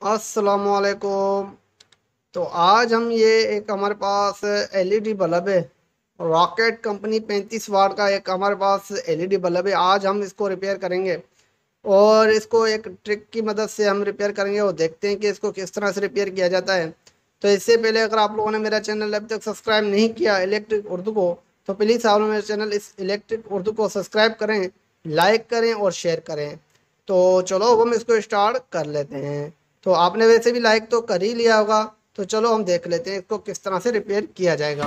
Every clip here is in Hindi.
अस्सलामुअलैकुम। तो आज हम ये एक हमारे पास एलईडी बल्ब है। रॉकेट कंपनी 35 वाट का एक हमारे पास एलईडी बल्ब है। आज हम इसको रिपेयर करेंगे और इसको एक ट्रिक की मदद से हम रिपेयर करेंगे और देखते हैं कि इसको किस तरह से रिपेयर किया जाता है। तो इससे पहले अगर आप लोगों ने मेरा चैनल अभी तक सब्सक्राइब नहीं किया इलेक्ट्रिक उर्दू को, तो प्लीज़ आप लोग मेरे चैनल इस इलेक्ट्रिक उर्दू को सब्सक्राइब करें, लाइक करें और शेयर करें। तो चलो अब हम इसको स्टार्ट कर लेते हैं। तो आपने वैसे भी लाइक तो कर ही लिया होगा। तो चलो हम देख लेते हैं इसको किस तरह से रिपेयर किया जाएगा।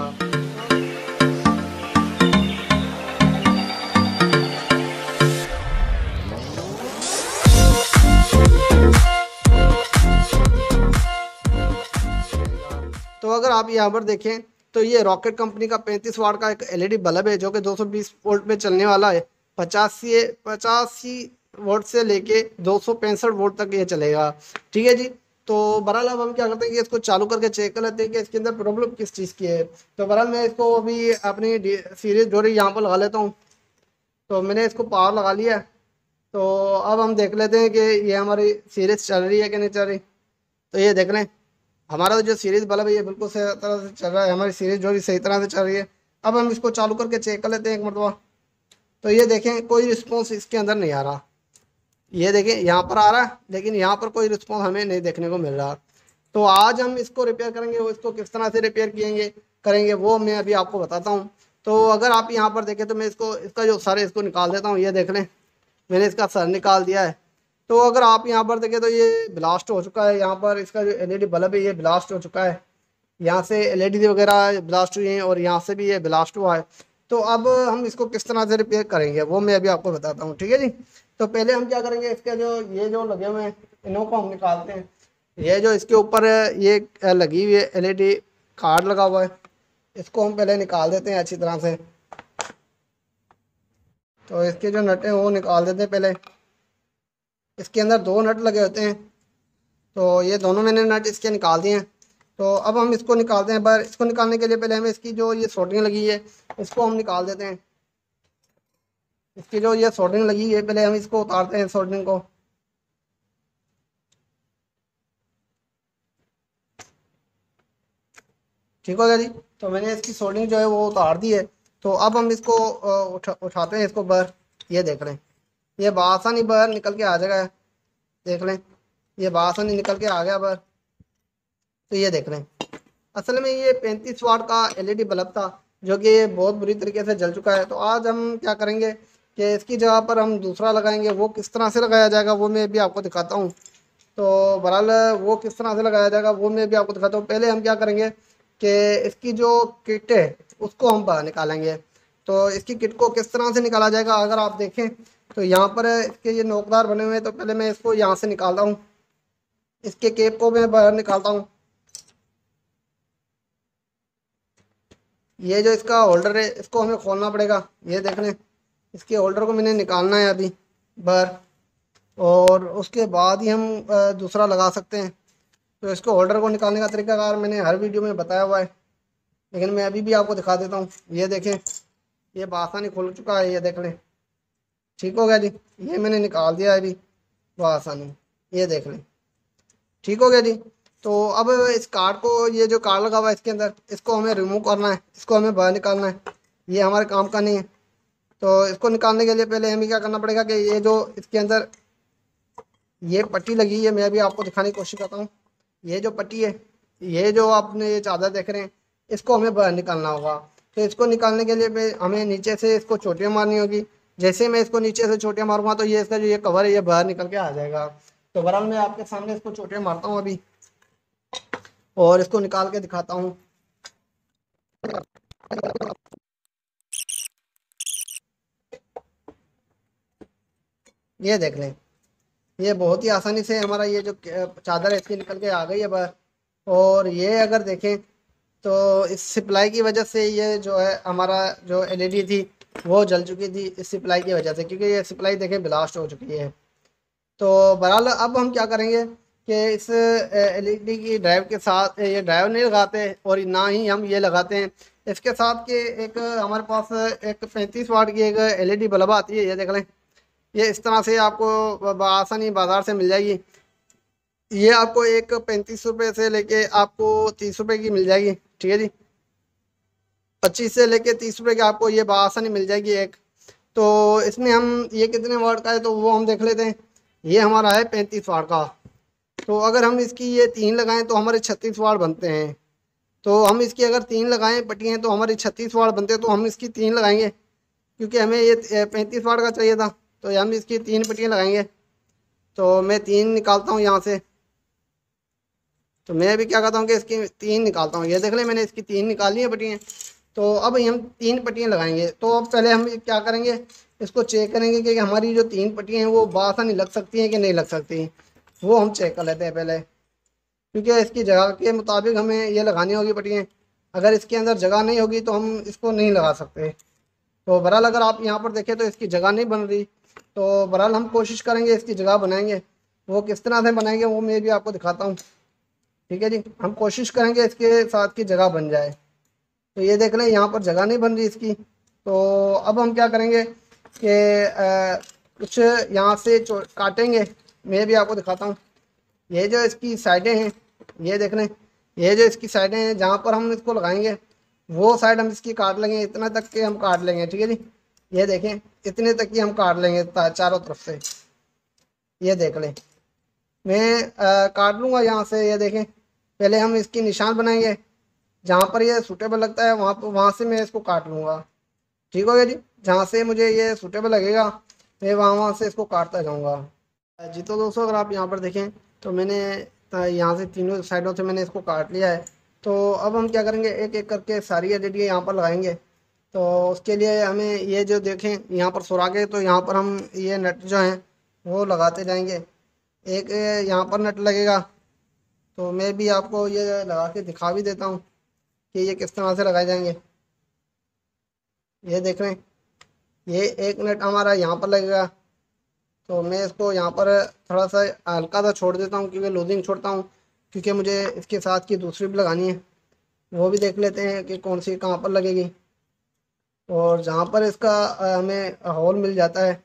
तो अगर आप यहाँ पर देखें तो ये रॉकेट कंपनी का 35 वाट का एक एलईडी बल्ब है जो कि 220 वोल्ट पे चलने वाला है। 85 वोल्ट से लेके 265 वोल्ट तक ये चलेगा। ठीक है जी। तो बहरहाल अब हम क्या करते हैं कि इसको चालू करके चेक कर लेते हैं कि इसके अंदर प्रॉब्लम किस चीज़ की है। तो बहरहाल मैं इसको अभी अपनी सीरीज डोरी यहाँ पर लगा लेता हूँ। तो मैंने इसको पावर लगा लिया। तो अब हम देख लेते हैं कि ये हमारी सीरीज चल रही है कि नहीं चल रही। तो ये देख लें, हमारा जो सीरीज बल्ब है ये बिल्कुल सही तरह से चल रहा है। हमारी सीरीज जो भी सही तरह से चल रही है। अब हम इसको चालू करके चेक कर लेते हैं एक मरतबा। तो ये देखें, कोई रिस्पॉन्स इसके अंदर नहीं आ रहा। ये देखें, यहाँ पर आ रहा है लेकिन यहाँ पर कोई रिस्पॉन्स हमें नहीं देखने को मिल रहा। तो आज हम इसको रिपेयर करेंगे, वो इसको किस तरह से रिपेयर किएंगे करेंगे वो मैं अभी आपको बताता हूँ। तो अगर आप यहाँ पर देखें तो मैं इसको इसका जो सर है इसको निकाल देता हूँ। ये देख लें, मैंने इसका सर निकाल दिया है। तो अगर आप यहाँ पर देखें तो ये ब्लास्ट हो चुका है। यहाँ पर इसका जो एलईडी बल्ब है ये ब्लास्ट हो चुका है। यहाँ से एलईडी वगैरह ब्लास्ट हुई हैं और यहाँ से भी ये ब्लास्ट हुआ है। तो अब हम इसको किस तरह से रिपेयर करेंगे वो मैं अभी आपको बताता हूँ। ठीक है जी। तो पहले हम क्या करेंगे, इसके जो ये जो लगे हुए हैं इन्हों को हम निकालते हैं। ये जो इसके ऊपर ये लगी हुई है एलईडी कार्ड लगा हुआ है, इसको हम पहले निकाल देते हैं अच्छी तरह से। तो इसके जो नट हैं वो निकाल देते हैं पहले। इसके अंदर दो नट लगे होते हैं। तो ये दोनों मैंने नट इसके निकाल दिए हैं। तो अब हम इसको निकालते हैं। पर इसको निकालने के लिए पहले हमें इसकी जो ये सोल्डरिंग लगी है इसको हम निकाल देते हैं। इसकी जो ये सोल्डरिंग लगी है पहले हम इसको उतारते हैं सोल्डरिंग को। ठीक हो गया जी। तो मैंने इसकी सोल्डरिंग जो है वो उतार दी है। तो अब हम इसको उठाते हैं इसको बाहर। ये देख लें, ये बासानी बाहर निकल के आ जाएगा। देख लें, ये बासानी निकल के आ गया बाहर। तो ये देख लें, असल में ये 35 वाट का एलईडी बल्ब था जो कि बहुत बुरी तरीके से जल चुका है। तो आज हम क्या करेंगे कि इसकी जगह पर हम दूसरा लगाएंगे। वो किस तरह से लगाया जाएगा वो मैं भी आपको दिखाता हूँ। तो बहरहाल वो किस तरह से लगाया जाएगा वो मैं भी आपको दिखाता हूँ। पहले हम क्या करेंगे कि इसकी जो किट है उसको हम बाहर निकालेंगे। तो इसकी किट को किस तरह से निकाला जाएगा अगर आप देखें तो यहाँ पर इसके ये नोकदार बने हुए हैं। तो पहले मैं इसको यहाँ से निकालता हूँ, इसके केप को मैं बाहर निकालता हूँ। ये जो इसका होल्डर है इसको हमें खोलना पड़ेगा। ये देख लें, इसके होल्डर को मैंने निकालना है अभी बाहर, और उसके बाद ही हम दूसरा लगा सकते हैं। तो इसको होल्डर को निकालने का तरीकाकार मैंने हर वीडियो में बताया हुआ है, लेकिन मैं अभी भी आपको दिखा देता हूँ। ये देखें, ये बासानी खुल चुका है। ये देख लें, ठीक हो गया जी। ये मैंने निकाल दिया है अभी बासानी। ये देख लें, ठीक हो गया जी। तो अब इस कार्ड को, ये जो कार्ड लगा हुआ है इसके अंदर, इसको हमें रिमूव करना है, इसको हमें बाहर निकालना है। ये हमारे काम का नहीं है। तो इसको निकालने के लिए पहले हमें क्या करना पड़ेगा कि ये जो इसके अंदर ये पट्टी लगी है, मैं अभी आपको दिखाने की कोशिश करता हूँ। ये जो पट्टी है, ये जो आपने ये चादर देख रहे हैं, इसको हमें बाहर निकालना होगा। तो इसको निकालने के लिए हमें नीचे से इसको चोटियाँ मारनी होगी। जैसे मैं इसको नीचे से चोटियाँ मारूंगा तो ये इसका जो ये कवर है ये बाहर निकल के आ जाएगा। तो बहरहाल मैं आपके सामने इसको चोटियाँ मारता हूँ अभी और इसको निकाल के दिखाता हूँ। ये देख लें, ये बहुत ही आसानी से हमारा ये जो चादर है इसकी निकल के आ गई है बाहर। और ये अगर देखें तो इस सप्लाई की वजह से ये जो है हमारा जो एलईडी थी वो जल चुकी थी इस सप्लाई की वजह से, क्योंकि ये सप्लाई देखें ब्लास्ट हो चुकी है। तो बहरहाल अब हम क्या करेंगे कि इस एलईडी की ड्राइव के साथ ये ड्राइव नहीं लगाते और ना ही हम ये लगाते हैं इसके साथ के एक हमारे पास एक 35 वाट की एक एलईडी बल्ब आती है। ये देख लें, ये इस तरह से आपको आसानी बाज़ार से मिल जाएगी। ये आपको एक 35 रुपये से लेके आपको 30 रुपये की मिल जाएगी, ठीक है जी। 25 से लेके 30 रुपये की आपको ये बआसानी मिल जाएगी एक। तो इसमें हम ये कितने वाट का है तो वो हम देख लेते हैं। ये हमारा है 35 वाट का। तो अगर हम इसकी ये 3 लगाएं तो हमारे 36 वाट बनते हैं। तो हम इसकी अगर 3 लगाएं पट्टियाँ तो हमारे 36 वाट बनते हैं। तो हम इसकी 3 लगाएंगे क्योंकि हमें ये 35 वाट का चाहिए था। तो हम इसकी 3 पट्टियाँ लगाएंगे। तो मैं 3 निकालता हूँ यहाँ से। तो मैं अभी क्या करता हूँ कि इसकी 3 निकालता हूँ। ये देख लें मैंने इसकी 3 निकाली है पट्टियाँ। तो अब हम 3 पट्टियाँ लगाएंगे। तो अब पहले हम क्या करेंगे, इसको चेक करेंगे कि हमारी जो 3 पट्टियाँ हैं वो बासानी लग सकती हैं कि नहीं लग सकती। वो हम चेक कर लेते हैं पहले, क्योंकि इसकी जगह के मुताबिक हमें ये लगानी होगी पट्टियाँ। अगर इसके अंदर जगह नहीं होगी तो हम इसको नहीं लगा सकते। तो बहरहाल अगर आप यहाँ पर देखें तो इसकी जगह नहीं बन रही। तो बहरहाल हम कोशिश करेंगे इसकी जगह बनाएंगे। वो किस तरह से बनाएंगे वो मैं भी आपको दिखाता हूँ, ठीक है जी। हम कोशिश करेंगे इसके साथ की जगह बन जाए। तो ये देख लें यहाँ पर जगह नहीं बन रही इसकी। तो अब हम क्या करेंगे कि कुछ यहाँ से काटेंगे। मैं भी आपको दिखाता हूँ। ये जो इसकी साइडें हैं, ये देख लें, ये जो इसकी साइडें हैं जहाँ पर हम इसको लगाएंगे वो साइड हम इसकी काट लेंगे। इतना तक के हम काट लेंगे, ठीक है जी। ये देखें इतने तक की हम काट लेंगे चारों तरफ से। ये देख लें मैं काट लूँगा यहाँ से। ये देखें पहले हम इसकी निशान बनाएंगे, जहाँ पर ये सूटेबल लगता है वहाँ से मैं इसको काट लूँगा, ठीक हो गया जी। जहाँ से मुझे ये सूटेबल लगेगा मैं वहाँ से इसको काटता जाऊँगा जी। तो दोस्तों अगर आप यहाँ पर देखें तो मैंने यहाँ से तीनों साइडों से मैंने इसको काट लिया है। तो अब हम क्या करेंगे, एक एक करके सारी एलईडी यहाँ पर लगाएंगे। तो उसके लिए हमें ये जो देखें यहाँ पर सुरागे, तो यहाँ पर हम ये नट जो हैं वो लगाते जाएंगे। एक यहाँ पर नट लगेगा। तो मैं भी आपको ये लगा के दिखा भी देता हूँ कि ये किस तरह से लगाए जाएंगे। ये देख रहे हैं ये एक नट हमारा यहाँ पर लगेगा। तो मैं इसको यहाँ पर थोड़ा सा हल्का सा छोड़ देता हूँ क्योंकि लूजिंग छोड़ता हूँ, क्योंकि मुझे इसके साथ की दूसरी भी लगानी है। वो भी देख लेते हैं कि कौन सी कहाँ पर लगेगी। और जहाँ पर इसका हमें होल मिल जाता है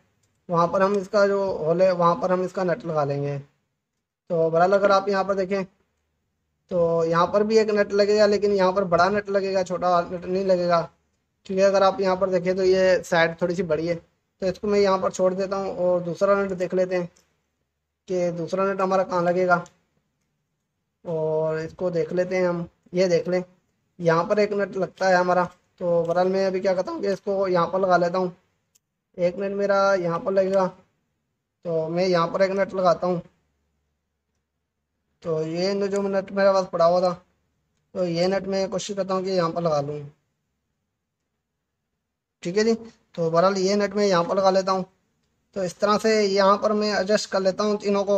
वहाँ पर हम इसका जो होल है वहाँ पर हम इसका नट लगा लेंगे। तो बहरहाल अगर आप यहाँ पर देखें तो यहाँ पर भी एक नट लगेगा, लेकिन यहाँ पर बड़ा नट लगेगा, छोटा नट नहीं लगेगा। क्योंकि अगर आप यहाँ पर देखें तो ये साइड थोड़ी सी बड़ी है। तो इसको मैं यहाँ पर छोड़ देता हूँ और दूसरा नट देख लेते हैं कि दूसरा नट हमारा कहाँ लगेगा। और इसको देख लेते हैं हम। ये देख लें यहाँ पर एक नट लगता है हमारा। तो बहरहाल मैं अभी क्या करता हूँ कि इसको यहाँ पर लगा लेता हूँ। एक नट मेरा यहाँ पर लगेगा, तो मैं यहाँ पर एक नट लगाता हूँ। तो ये जो नट मेरे पास पड़ा हुआ था, तो ये नट मैं कोशिश करता हूँ कि यहाँ पर लगा लूँ, ठीक है जी। तो बहरहाल ये नट मैं यहाँ पर लगा लेता हूँ। तो इस तरह से यहाँ पर मैं एडजस्ट कर लेता हूँ तीनों को।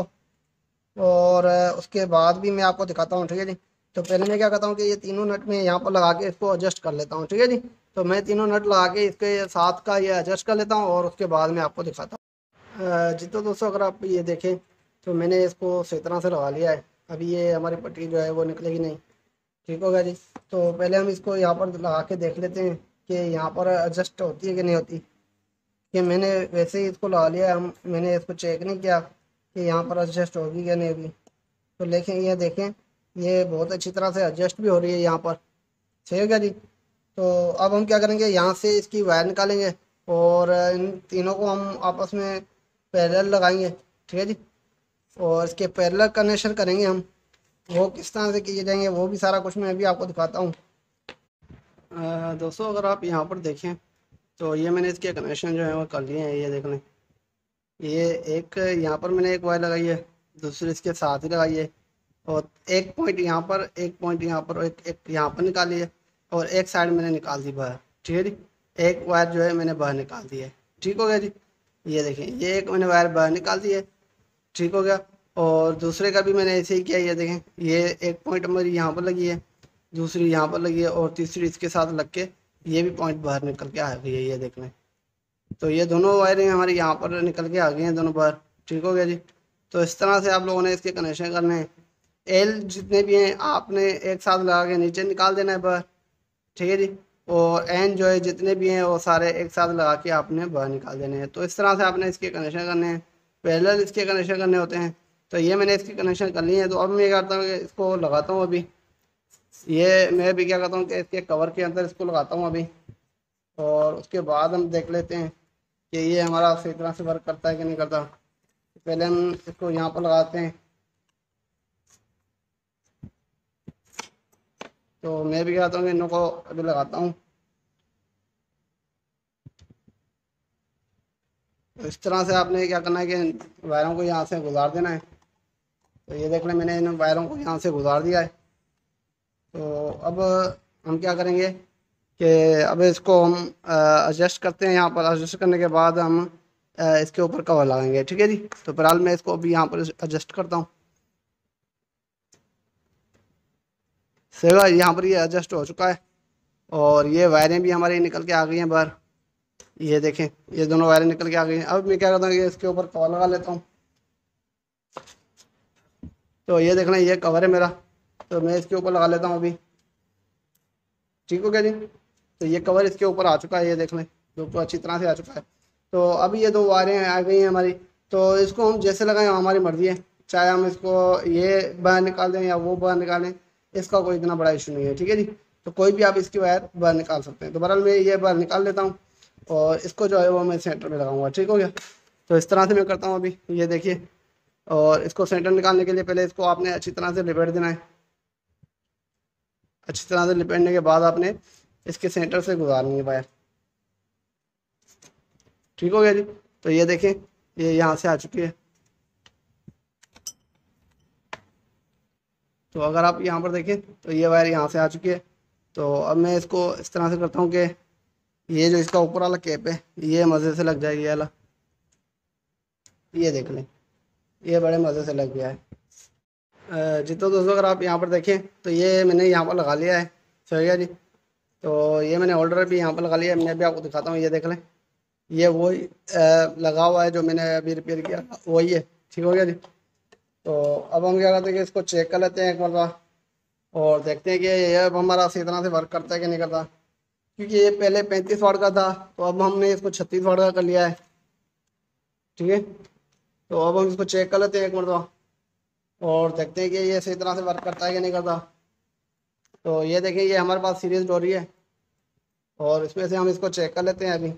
और उसके बाद भी मैं आपको दिखाता हूँ, ठीक है जी। तो पहले मैं क्या करता हूँ कि ये तीनों नट में यहाँ पर लगा के इसको एडजस्ट कर लेता हूँ, ठीक है जी। तो मैं तीनों नट लगा के इसके साथ का ये एडजस्ट कर लेता हूँ और उसके बाद मैं आपको दिखाता हूँ। जी तो दोस्तों अगर आप ये देखें तो मैंने इसको सही तरह से लगा लिया है। अभी ये हमारी पट्टी जो है वो निकलेगी नहीं, ठीक होगा जी। तो पहले हम इसको यहाँ पर लगा के देख लेते हैं कि यहाँ पर एडजस्ट होती है कि नहीं होती। कि मैंने वैसे ही इसको लगा लिया, हम मैंने इसको चेक नहीं किया कि यहाँ पर एडजस्ट होगी क्या नहीं होगी। तो लेकिन ये देखें ये बहुत अच्छी तरह से एडजस्ट भी हो रही है यहाँ पर, सही हो गया जी। तो अब हम क्या करेंगे, यहाँ से इसकी वायर निकालेंगे और इन तीनों को हम आपस में पैरेलल लगाएंगे, ठीक है जी। और इसके पैरेलल कनेक्शन करेंगे हम। वो किस तरह से किए जाएंगे वो भी सारा कुछ मैं अभी आपको दिखाता हूँ। दोस्तों अगर आप यहाँ पर देखें तो ये मैंने इसके कनेक्शन जो है वो कर लिए हैं। ये देख लें ये एक यहाँ पर मैंने एक वायर लगाई है, दूसरी इसके साथ ही लगाई है। और एक पॉइंट यहाँ पर, एक पॉइंट यहाँ पर, एक यहाँ पर निकाली है। और एक साइड मैंने निकाल दी बाहर, ठीक है जी। एक वायर जो है मैंने बाहर निकाल दी है, ठीक हो गया जी। ये देखें ये एक मैंने वायर बाहर निकाल दी है, ठीक हो गया। और दूसरे का भी मैंने ऐसे ही किया। ये देखें ये एक पॉइंट हमारी यहाँ पर लगी है, दूसरी यहाँ पर लगी है और तीसरी इसके साथ लग के ये भी पॉइंट बाहर निकल के आ गई है। ये देख लें तो ये दोनों वायरिंग हमारी यहाँ पर निकल के आ गई हैं दोनों बार, ठीक हो गया जी। तो इस तरह से आप लोगों ने इसके कनेक्शन करने हैं। एल जितने भी हैं आपने एक साथ लगा के नीचे निकाल देना है बाहर, ठीक है जी। और एन जो है जितने भी हैं वो सारे एक साथ लगा के आपने बाहर निकाल देने हैं। तो इस तरह से आपने इसके कनेक्शन करने हैं, पैरेलल इसके कनेक्शन करने होते हैं। तो ये मैंने इसकी कनेक्शन कर ली है। तो अब मैं क्या करता हूँ कि इसको लगाता हूँ अभी। ये मैं भी क्या करता हूँ कि इसके कवर के अंदर इसको लगाता हूँ अभी, और उसके बाद हम देख लेते हैं कि ये हमारा सही तरह से वर्क करता है कि नहीं करता। पहले हम इसको यहाँ पर लगाते हैं। तो मैं भी क्या करता हूँ कि इन को अभी लगाता हूँ। तो इस तरह से आपने क्या करना है कि वायरों को यहाँ से गुजार देना है। तो ये देख लें, मैंने इन वायरों को यहाँ से गुजार दिया है। तो अब हम क्या करेंगे कि अब इसको हम एडजस्ट करते हैं। यहाँ पर एडजस्ट करने के बाद हम इसके ऊपर कवर लगाएंगे। ठीक है जी। तो फिलहाल मैं इसको अभी यहाँ पर एडजस्ट करता हूँ। सेवा यहाँ पर ये एडजस्ट हो चुका है, और ये वायरें भी हमारी निकल के आ गई हैं बाहर। ये देखें, ये दोनों वायरें निकल के आ गई हैं। अब मैं क्या करता हूँ कि इसके ऊपर कवर लगा लेता हूँ। तो ये देखना, ये कवर है मेरा, तो मैं इसके ऊपर लगा लेता हूँ अभी। ठीक हो गया जी। तो ये कवर इसके ऊपर आ चुका है, ये देख लें, बिल्कुल अच्छी तरह से आ चुका है। तो अभी ये दो वायरें आ गई हैं हमारी। तो इसको हम जैसे लगाएं हमारी मर्जी है, चाहे हम इसको ये बाहर निकाल दें या वो बाहर निकालें, इसका कोई इतना बड़ा इशू नहीं है। ठीक है जी। तो कोई भी आप इसकी वायर बाहर निकाल सकते हैं। तो बहरहाल मैं ये बाहर निकाल लेता हूँ, और इसको जो है वो मैं सेंटर में लगाऊंगा। ठीक हो गया। तो इस तरह से मैं करता हूँ अभी, ये देखिए। और इसको सेंटर निकालने के लिए पहले इसको आपने अच्छी तरह से लिपेट देना है। अच्छी तरह से लिपेटने के बाद आपने इसके सेंटर से गुजारनी है वायर। ठीक हो गया जी। तो ये देखें, ये यहाँ से आ चुकी है। तो अगर आप यहाँ पर देखें तो ये वायर यहाँ से आ चुकी है। तो अब मैं इसको इस तरह से करता हूँ कि ये जो इसका ऊपर वाला कैप है ये मज़े से लग जाएगी। ये वाला, ये देख लें, ये बड़े मज़े से लग गया है। जी तो दोस्तों, अगर आप यहाँ पर देखें तो ये मैंने यहाँ पर लगा लिया है। सही है जी। तो ये मैंने होल्डर भी यहाँ पर लगा लिया है। मैं भी आपको दिखाता हूँ, ये देख लें, ये वही लगा हुआ है जो मैंने अभी रिपेयर किया, वही है। ठीक हो गया जी। तो अब हम क्या करते हैं कि इसको चेक कर लेते हैं एक मरतबा, और देखते हैं कि ये अब हमारा सही तरह से वर्क करता है कि नहीं करता। क्योंकि ये पहले 35 वाट का था, तो अब हमने इसको 36 वाट का कर लिया है। ठीक है। तो अब हम इसको चेक कर लेते हैं एक मरतबा, और देखते हैं कि ये सही तरह से वर्क करता है कि नहीं करता। तो ये देखें, ये हमारे पास सीरीज डोरी है, और इसमें से हम इसको चेक कर लेते हैं अभी।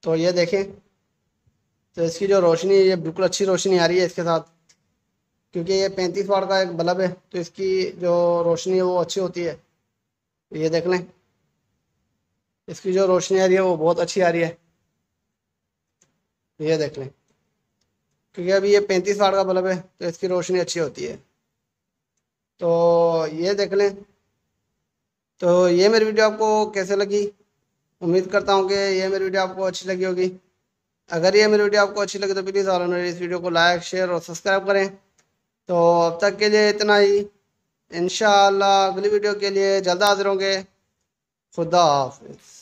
तो ये देखें, तो इसकी जो रोशनी है ये बिल्कुल अच्छी रोशनी आ रही है इसके साथ। क्योंकि ये 35 वाट का एक बल्ब है, तो इसकी जो रोशनी है वो अच्छी होती है। ये देख लें, इसकी जो रोशनी आ रही है वो बहुत अच्छी आ रही है। ये देख लें, क्योंकि अभी ये 35 वाट का बल्ब है तो इसकी रोशनी अच्छी होती है। तो ये देख लें। तो ये मेरी वीडियो आपको कैसे लगी? उम्मीद करता हूँ कि ये मेरी वीडियो आपको अच्छी लगी होगी। अगर ये मेरी वीडियो आपको अच्छी लगी तो प्लीज़ और मेरी इस वीडियो को लाइक, शेयर और सब्सक्राइब करें। तो अब तक के लिए इतना ही। इंशाअल्लाह अगली वीडियो के लिए जल्द हाजिर होंगे। खुदा हाफिज़।